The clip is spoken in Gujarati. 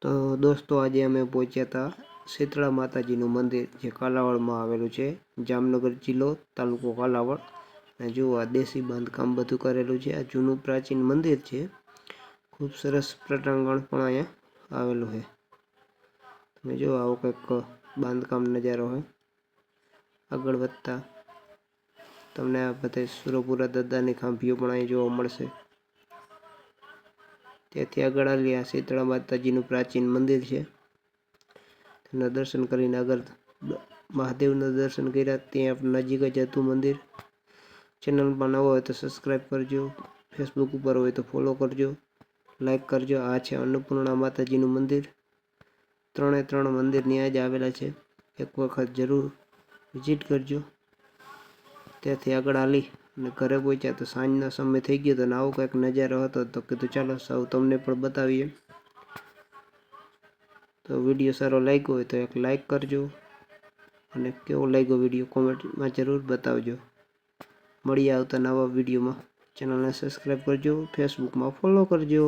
તો દોસ્તો આજે અમે પહોંચ્યા હતા શીતળા માતાજીનું મંદિર જે કાલાવડમાં આવેલું છે, જામનગર જિલ્લો, તાલુકો કાલાવડ. અને જુઓ આ દેશી બાંધકામ બધું કરેલું છે. આ જૂનું પ્રાચીન મંદિર છે. ખૂબ સરસ પ્રટાંગણ પણ અહીંયા આવેલું છે. તમે જુઓ આવો કંઈક બાંધકામ નજારો હોય. આગળ વધતા તમને આ બધા સુરપુરા દાદાની ખાંભીઓ પણ અહીં જોવા મળશે. ત્યાંથી આગળ આવીએ, આ શીતળા માતાજીનું પ્રાચીન મંદિર છે. તેના દર્શન કરીને આગળ મહાદેવના દર્શન કર્યા. ત્યાં નજીક જ હતું મંદિર. ચેનલમાં નવો હોય તો સબસ્ક્રાઈબ કરજો, ફેસબુક ઉપર હોય તો ફોલો કરજો, લાઈક કરજો. આ છે અન્નપૂર્ણા માતાજીનું મંદિર. ત્રણે ત્રણ મંદિર ત્યાં જ આવેલા છે. એક વખત જરૂર વિઝિટ કરજો. ત્યાંથી આગળ હાલી અને ઘરે પહોંચ્યા તો સાંજનો સમય થઈ ગયો હતો અને આવો કંઈક નજારો હતો. તો કીધું ચાલો સૌ તમને પણ બતાવીએ. તો વિડીયો સારો લાગ્યો હોય તો એક લાઈક કરજો અને કેવો લાગ્યો વિડીયો કોમેન્ટમાં જરૂર બતાવજો. મળીએ આવતા નવા વિડીયોમાં. ચેનલને સબસ્ક્રાઈબ કરજો, ફેસબુકમાં ફોલો કરજો.